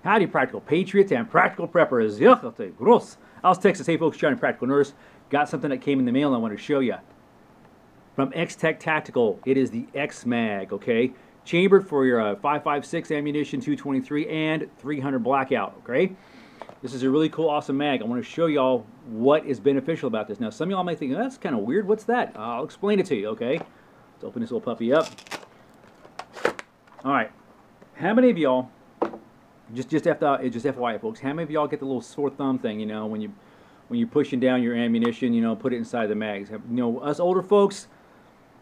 Howdy, practical patriots and practical preppers. Gross. How's Texas? Hey, folks, Johnny Practical Nurse. Got something that came in the mail I want to show you. From XTech Tactical, it is the X-MAG, okay? Chambered for your 5.56 ammunition, 223, and 300 blackout, okay? This is a really cool, awesome mag. I want to show y'all what is beneficial about this. Now, some of y'all might think, oh, that's kind of weird. What's that? I'll explain it to you, okay? Let's open this little puppy up. All right. How many of y'all, just FYI, folks, how many of y'all get the little sore thumb thing, you know, when you're pushing down your ammunition, you know, put it inside the mags? You know, us older folks,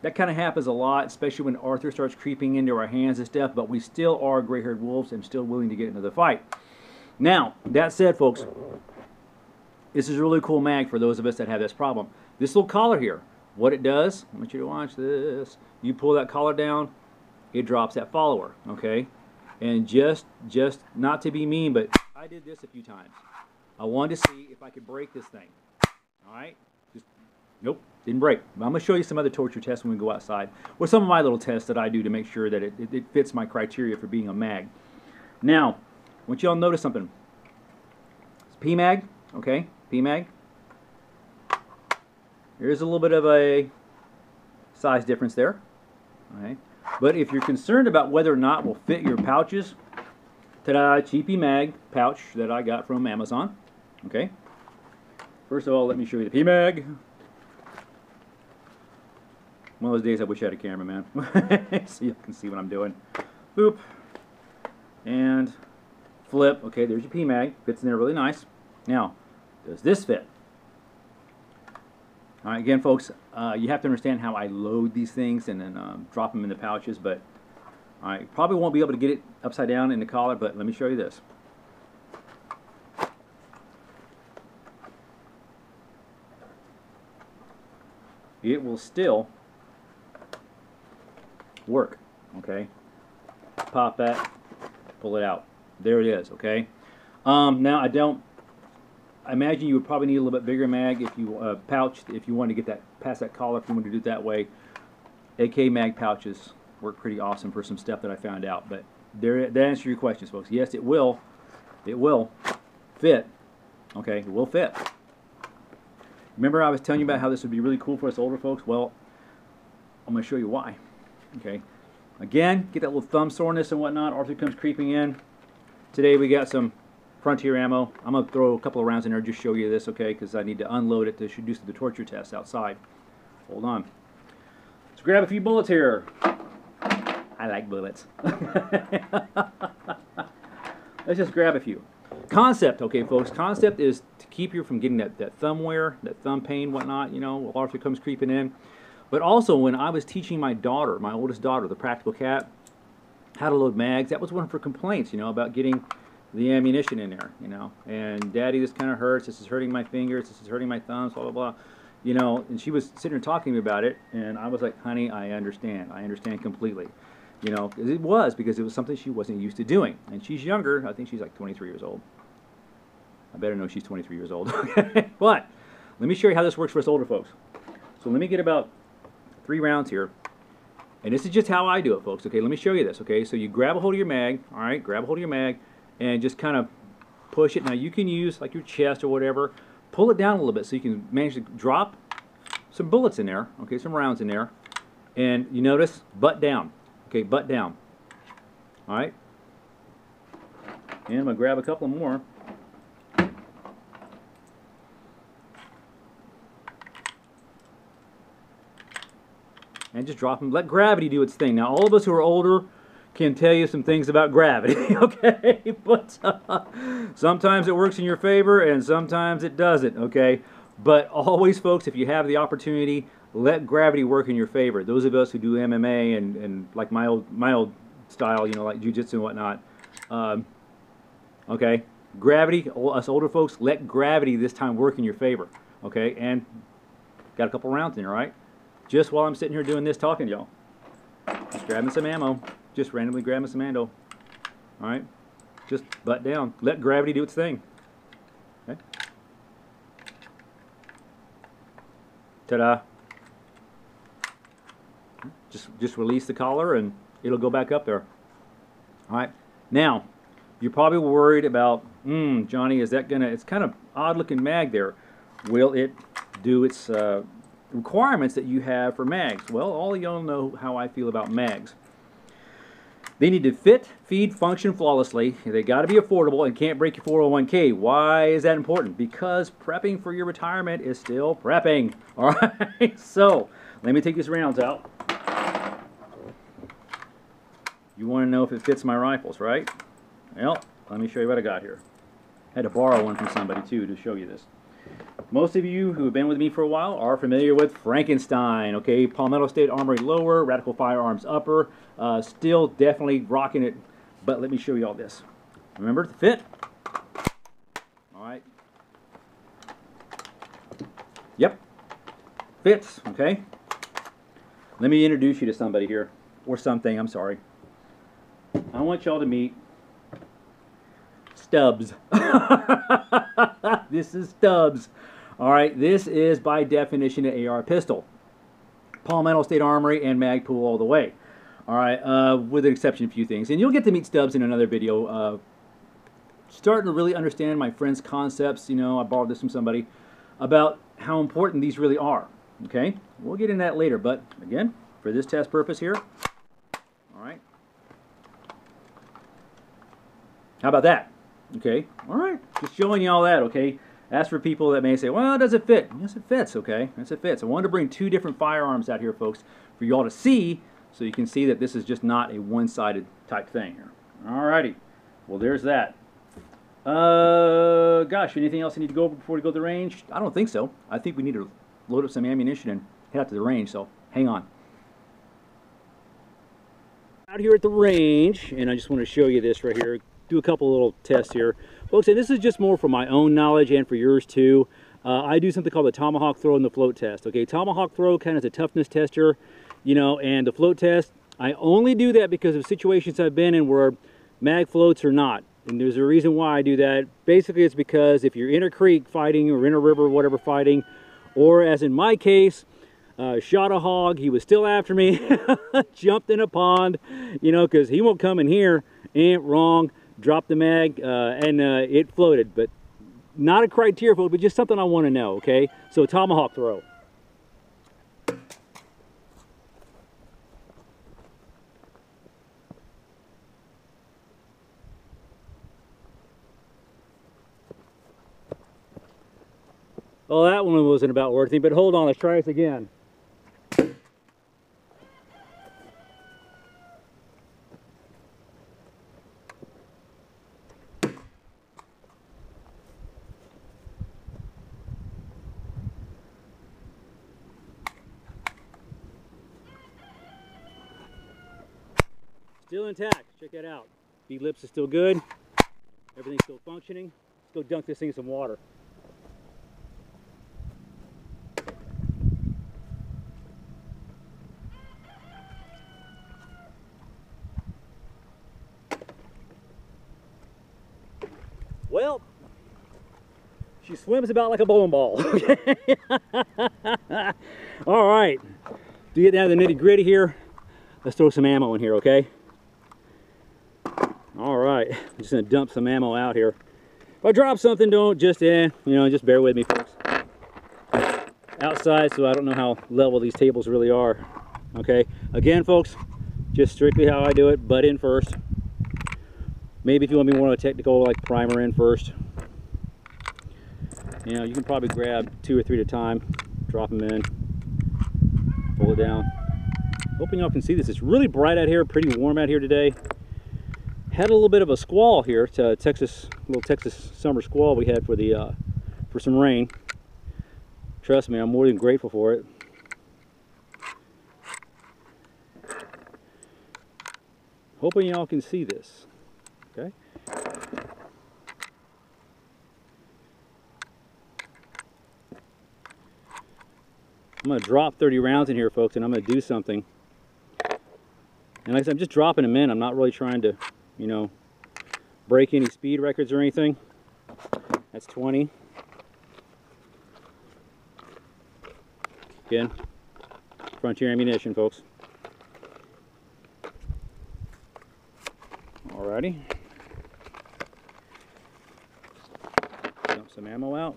that kind of happens a lot, especially when Aurthur starts creeping into our hands and stuff, but we still are gray-haired wolves and still willing to get into the fight. Now, that said, folks, this is a really cool mag for those of us that have this problem. This little collar here, what it does, I want you to watch this. You pull that collar down, it drops that follower, okay? And just not to be mean, but I did this a few times. I wanted to see if I could break this thing. All right? Nope, didn't break. But I'm going to show you some other torture tests when we go outside, or some of my little tests that I do to make sure that it fits my criteria for being a mag. Now, I want you all to notice something. It's P-mag, okay? P-mag. There's a little bit of a size difference there. All right? But if you're concerned about whether or not it will fit your pouches, ta-da, cheapy mag pouch that I got from Amazon. Okay. First of all, let me show you the P-mag. One of those days I wish I had a camera, man. So you can see what I'm doing. Boop. And flip. Okay, there's your P-mag. Fits in there really nice. Now, does this fit? All right, again, folks, you have to understand how I load these things and then drop them in the pouches, but I probably won't be able to get it upside down in the collar, but let me show you this. It will still work, okay? Pop that, pull it out. There it is, okay? Now, I imagine you would probably need a little bit bigger mag if you pouch, if you want to get that past that collar, if you want to do it that way. AK mag pouches work pretty awesome for some stuff that I found out. But that answers your questions, folks. Yes, it will fit. Okay, it will fit. Remember I was telling you about how this would be really cool for us older folks? Well, I'm going to show you why. Okay, again, get that little thumb soreness and whatnot. Aurthur comes creeping in. Today we got some Frontier ammo. I'm going to throw a couple of rounds in there, just show you this, okay, because I need to unload it to do the torture test outside. Hold on. Let's grab a few bullets here. I like bullets. Let's just grab a few. Concept, okay, folks. Concept is to keep you from getting that thumb wear, that thumb pain, whatnot, you know, while Aurthur comes creeping in. But also, when I was teaching my daughter, my oldest daughter, the practical cat, how to load mags, that was one of her complaints, you know, about getting the ammunition in there, you know, and Daddy, this kind of hurts, this is hurting my fingers, this is hurting my thumbs, blah, blah, blah, you know, and she was sitting there talking to me about it, and I was like, honey, I understand completely, you know, because it was something she wasn't used to doing, and she's younger, I think she's like 23 years old, I better know she's 23 years old, but let me show you how this works for us older folks. So let me get about 3 rounds here, and this is just how I do it, folks, okay, let me show you this, okay, so you grab a hold of your mag, alright, grab a hold of your mag, and just kind of push it. Now you can use like your chest or whatever, pull it down a little bit so you can manage to drop some bullets in there, okay, some rounds in there, and you notice butt down, okay, butt down. All right, and I'm gonna grab a couple more. And just drop them. Let gravity do its thing. Now all of us who are older can tell you some things about gravity, okay? But sometimes it works in your favor and sometimes it doesn't, okay? But always, folks, if you have the opportunity, let gravity work in your favor. Those of us who do MMA and like my old style, you know, like jiu-jitsu and whatnot, okay? Gravity, us older folks, let gravity this time work in your favor, okay? And got a couple rounds in there, right? Just while I'm sitting here doing this, talking to y'all. Just grabbing some ammo. Just randomly grabbing some ammo. Alright? Just butt down. Let gravity do its thing. Okay? Ta-da. Just release the collar and it'll go back up there. Alright? Now, You're probably worried about, Johnny, is that gonna, it's kind of odd looking mag there. Will it do its requirements that you have for mags? Well, all y'all know how I feel about mags. They need to fit, feed, function flawlessly. They got to be affordable and can't break your 401k. Why is that important? Because prepping for your retirement is still prepping. All right, so let me take these rounds out. You want to know if it fits my rifles, right? Well, let me show you what I got here. I had to borrow one from somebody too to show you this. Most of you who have been with me for a while are familiar with Frankenstein, okay? Palmetto State Armory lower, Radical Firearms upper. Still definitely rocking it, but let me show you all this. Remember the fit? All right. Yep, fits, okay? Let me introduce you to somebody here, or something, I'm sorry. I want y'all to meet Stubbs. This is Stubbs. All right, this is by definition an AR pistol. Palmetto State Armory and Magpul all the way. All right, with an exception of a few things. And you'll get to meet Stubbs in another video. Starting to really understand my friend's concepts, you know, I borrowed this from somebody, about how important these really are. Okay, we'll get into that later, but again, for this test purpose here, all right. How about that? Okay, all right, just showing you all that, okay? As for people that may say, well, does it fit? Yes, it fits, okay? Yes, it fits. I wanted to bring two different firearms out here, folks, for you all to see, so you can see that this is just not a one-sided type thing here. All righty, well, there's that. Gosh, anything else I need to go over before we go to the range? I don't think so. I think we need to load up some ammunition and head out to the range, so hang on. Out here at the range, and I just want to show you this right here. Do a couple little tests here. Folks, and this is just more for my own knowledge and for yours too. I do something called the tomahawk throw and the float test. Okay, tomahawk throw kind of is a toughness tester, you know, and the float test, I only do that because of situations I've been in where mag floats or not. And there's a reason why I do that. Basically, it's because if you're in a creek fighting or in a river, whatever fighting, or as in my case, shot a hog, he was still after me, jumped in a pond, you know, because he won't come in here, ain't wrong, dropped the mag, and it floated. But not a criteria, but just something I want to know, okay? So tomahawk throw. Well, that one wasn't about worth it, but hold on, let's try this again. Still intact, check that out. Bead lips is still good. Everything's still functioning. Let's go dunk this thing in some water. Well, she swims about like a bowling ball. All right, to get down to the nitty gritty here, let's throw some ammo in here, okay? All right, I'm just gonna dump some ammo out here. If I drop something, don't just, you know, just bear with me, folks. Outside, so I don't know how level these tables really are. Okay, again, folks, just strictly how I do it, butt in first. Maybe if you want me more of a technical, like primer in first. You know, you can probably grab 2 or 3 at a time, drop them in, pull it down. Hoping y'all can see this. It's really bright out here, pretty warm out here today. Had a little bit of a squall here, to little Texas summer squall we had for the for some rain. Trust me, I'm more than grateful for it. Hoping y'all can see this. Okay. I'm going to drop 30 rounds in here, folks, and I'm going to do something. And like I said, I'm just dropping them in. I'm not really trying to, you know, break any speed records or anything. That's 20. Again, Frontier ammunition, folks. Alrighty. some ammo out.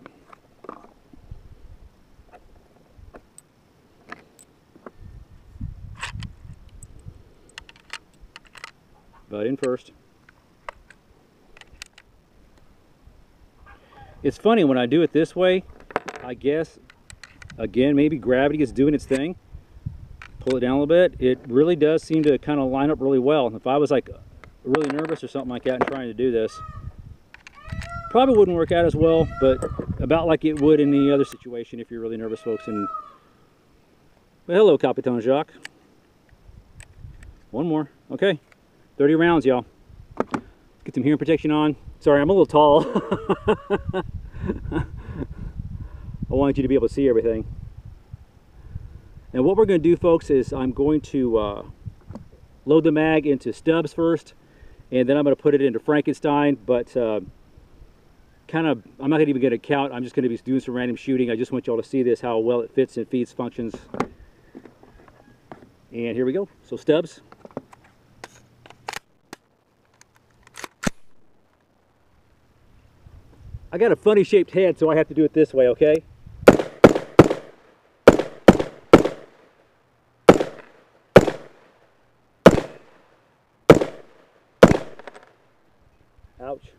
Butt in first. It's funny when I do it this way, I guess, again, maybe gravity is doing its thing. Pull it down a little bit. It really does seem to kind of line up really well. If I was like really nervous or something like that and trying to do this, probably wouldn't work out as well, but about like it would in any other situation if you're really nervous, folks. And well, hello, Capitan Jacques. One more. Okay. 30 rounds, y'all. Get some hearing protection on. Sorry, I'm a little tall. I wanted you to be able to see everything. And what we're going to do, folks, is I'm going to load the mag into stubs first, and then I'm going to put it into Frankenstein, but I'm not even going to count. I'm just going to be doing some random shooting. I just want y'all to see this, how well it fits and feeds functions. And here we go. So stubs. I got a funny shaped head, so I have to do it this way, okay? Ouch.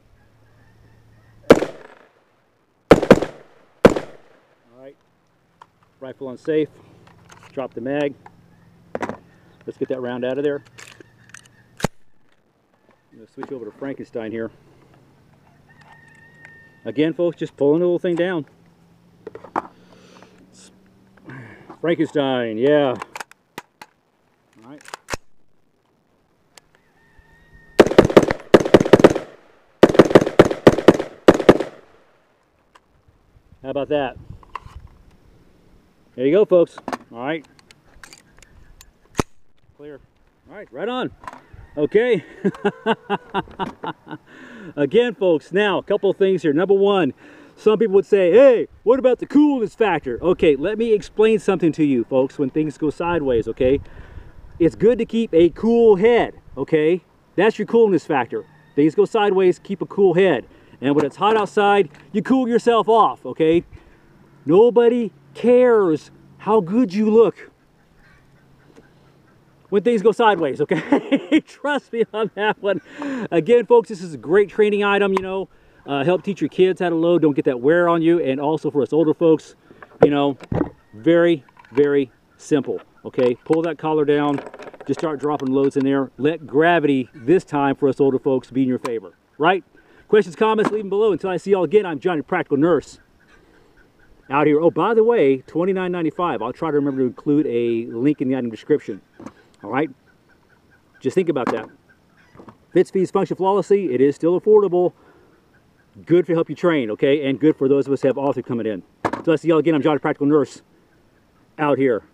Alright. Rifle on safe. Drop the mag. Let's get that round out of there. I'm going to switch over to Frankenstein here. Again, folks, just pulling the little thing down. Frankenstein, yeah. All right. How about that? There you go, folks. All right. Clear. All right, right on. Okay. Again, folks, now a couple of things here. Number one, some people would say, hey, what about the coolness factor? Okay, let me explain something to you, folks, when things go sideways, okay? It's good to keep a cool head, okay? That's your coolness factor. Things go sideways, keep a cool head. And when it's hot outside, you cool yourself off, okay? Nobody cares how good you look when things go sideways, okay? Trust me on that one. Again, folks, this is a great training item, you know. Help teach your kids how to load, don't get that wear on you. And also for us older folks, you know, very, very simple, okay? Pull that collar down, just start dropping loads in there. Let gravity, this time for us older folks, be in your favor, right? Questions, comments, leave them below. Until I see y'all again, I'm Johnny Practical Nurse. Out here. Oh, by the way, $29.95. I'll try to remember to include a link in the item description. All right, just think about that. Fits, feeds, function flawlessly. It is still affordable. Good to help you train, okay? And good for those of us who have Aurthur coming in. So I see y'all again. I'm Johnny Practical Nurse out here.